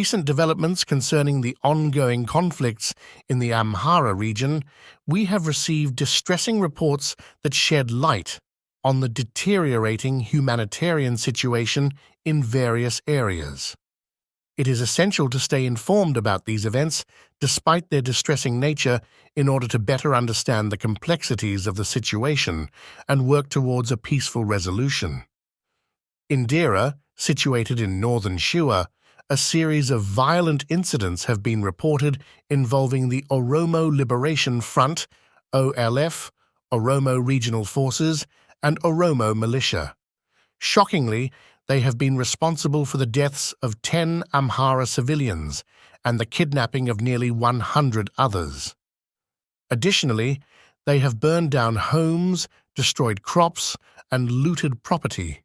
recent developments concerning the ongoing conflicts in the Amhara region, we have received distressing reports that shed light on the deteriorating humanitarian situation in various areas. It is essential to stay informed about these events, despite their distressing nature, in order to better understand the complexities of the situation and work towards a peaceful resolution. In Dera, situated in northern Shua, a series of violent incidents have been reported involving the Oromo Liberation Front, OLF, Oromo Regional Forces, and Oromo Militia. Shockingly, they have been responsible for the deaths of 10 Amhara civilians and the kidnapping of nearly 100 others. Additionally, they have burned down homes, destroyed crops, and looted property.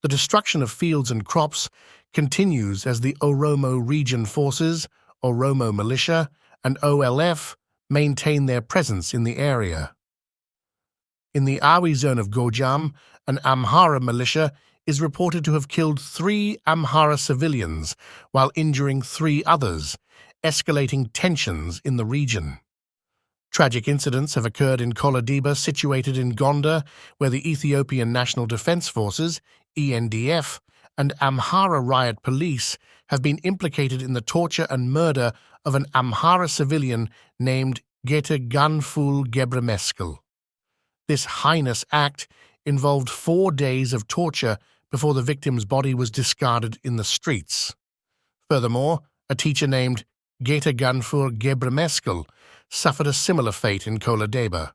The destruction of fields and crops continues as the Oromo Region Forces, Oromo Militia, and OLF maintain their presence in the area. In the Awi zone of Gojam, an Amhara militia is reported to have killed 3 Amhara civilians while injuring 3 others, escalating tensions in the region. Tragic incidents have occurred in Kolodiba, situated in Gondar, where the Ethiopian National Defense Forces, ENDF, and Amhara riot police have been implicated in the torture and murder of an Amhara civilian named Geta Ganful Gebremeskel. This heinous act involved 4 days of torture before the victim's body was discarded in the streets. Furthermore, a teacher named Geta Ganful Gebremeskel suffered a similar fate in Kolodeba.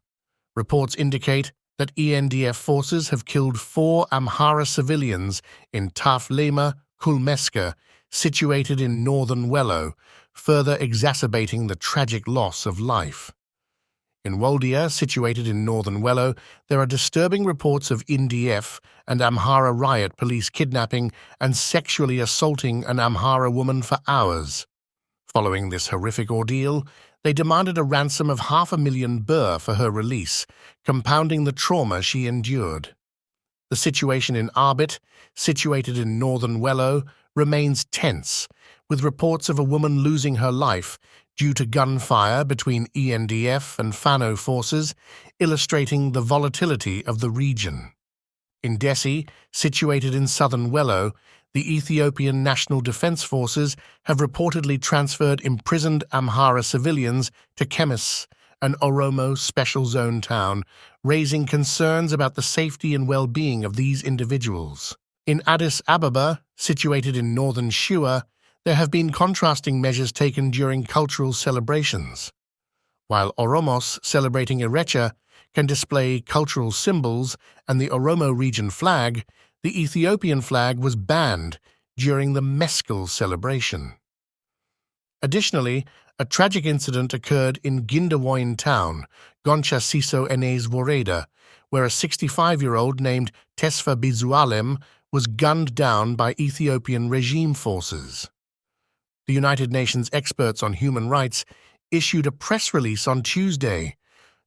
Reports indicate that ENDF forces have killed 4 Amhara civilians in Taflema, Kulmeska, situated in northern Wello, further exacerbating the tragic loss of life. In Waldia, situated in northern Wello, there are disturbing reports of NDF and Amhara riot police kidnapping and sexually assaulting an Amhara woman for hours. Following this horrific ordeal, they demanded a ransom of 500,000 birr for her release, compounding the trauma she endured. The situation in Arbit, situated in northern Wello, remains tense, with reports of a woman losing her life due to gunfire between ENDF and Fano forces, illustrating the volatility of the region. In Dessie, situated in southern Wello, the Ethiopian National Defense Forces have reportedly transferred imprisoned Amhara civilians to Kemis, an Oromo special zone town, raising concerns about the safety and well-being of these individuals. In Addis Ababa, situated in northern Shua, there have been contrasting measures taken during cultural celebrations. While Oromos celebrating Erecha can display cultural symbols and the Oromo region flag, the Ethiopian flag was banned during the Meskel celebration. Additionally, a tragic incident occurred in Gindawoin town, Goncha Siso Enes Woreda, where a 65-year-old named Tesfa Bizualem was gunned down by Ethiopian regime forces. The United Nations experts on human rights issued a press release on Tuesday,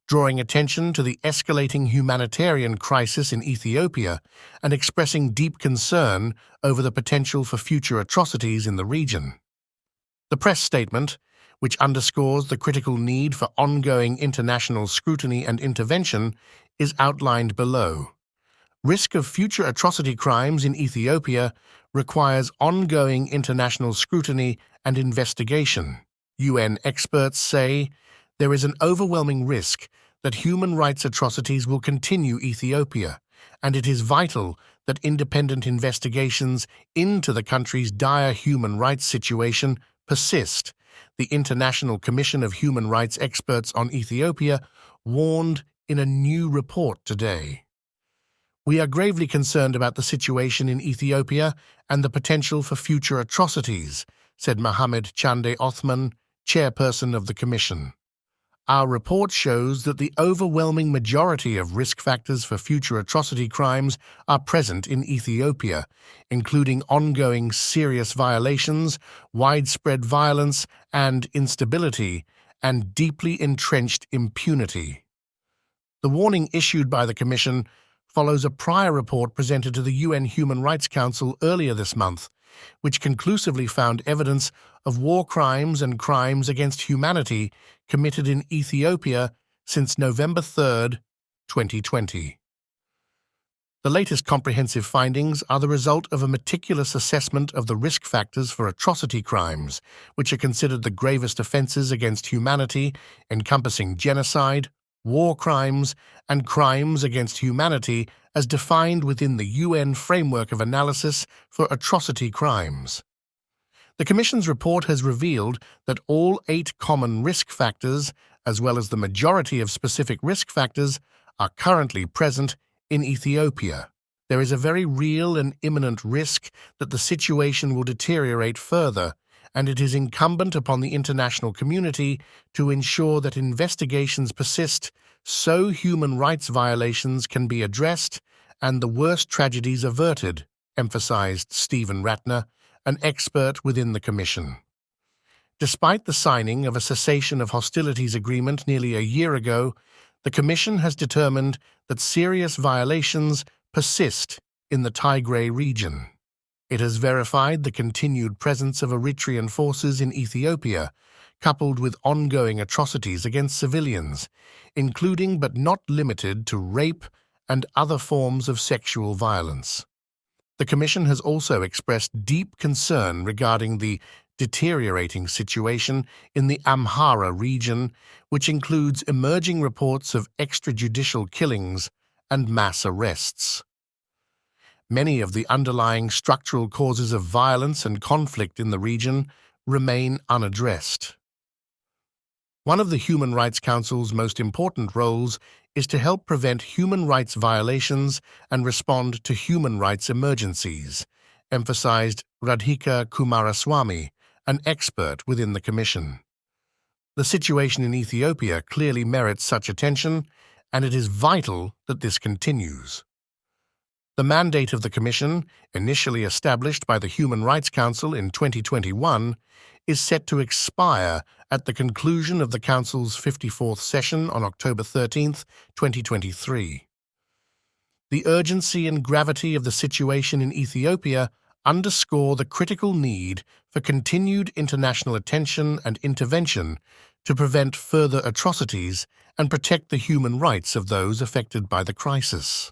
drawing attention to the escalating humanitarian crisis in Ethiopia and expressing deep concern over the potential for future atrocities in the region. The press statement, which underscores the critical need for ongoing international scrutiny and intervention, is outlined below. Risk of future atrocity crimes in Ethiopia requires ongoing international scrutiny and investigation. UN experts say there is an overwhelming risk that human rights atrocities will continue Ethiopia, and it is vital that independent investigations into the country's dire human rights situation persist. The International Commission of Human Rights Experts on Ethiopia warned in a new report today. We are gravely concerned about the situation in Ethiopia and the potential for future atrocities, said Mohammed Chande Othman, chairperson of the Commission. Our report shows that the overwhelming majority of risk factors for future atrocity crimes are present in Ethiopia, including ongoing serious violations, widespread violence and instability, and deeply entrenched impunity. The warning issued by the Commission follows a prior report presented to the UN Human Rights Council earlier this month, which conclusively found evidence of war crimes and crimes against humanity committed in Ethiopia since November 3, 2020. The latest comprehensive findings are the result of a meticulous assessment of the risk factors for atrocity crimes, which are considered the gravest offences against humanity, encompassing genocide, war crimes, and crimes against humanity as defined within the UN Framework of Analysis for Atrocity Crimes. The Commission's report has revealed that all 8 common risk factors, as well as the majority of specific risk factors, are currently present in Ethiopia. There is a very real and imminent risk that the situation will deteriorate further, and it is incumbent upon the international community to ensure that investigations persist so human rights violations can be addressed and the worst tragedies averted, emphasized Stephen Ratner, an expert within the Commission. Despite the signing of a cessation of hostilities agreement nearly a year ago, the Commission has determined that serious violations persist in the Tigray region. It has verified the continued presence of Eritrean forces in Ethiopia, coupled with ongoing atrocities against civilians, including but not limited to rape and other forms of sexual violence. The Commission has also expressed deep concern regarding the deteriorating situation in the Amhara region, which includes emerging reports of extrajudicial killings and mass arrests. Many of the underlying structural causes of violence and conflict in the region remain unaddressed. One of the Human Rights Council's most important roles is to help prevent human rights violations and respond to human rights emergencies, emphasized Radhika Kumaraswamy, an expert within the Commission. The situation in Ethiopia clearly merits such attention, and it is vital that this continues. The mandate of the Commission, initially established by the Human Rights Council in 2021, is set to expire at the conclusion of the Council's 54th session on October 13, 2023. The urgency and gravity of the situation in Ethiopia underscore the critical need for continued international attention and intervention to prevent further atrocities and protect the human rights of those affected by the crisis.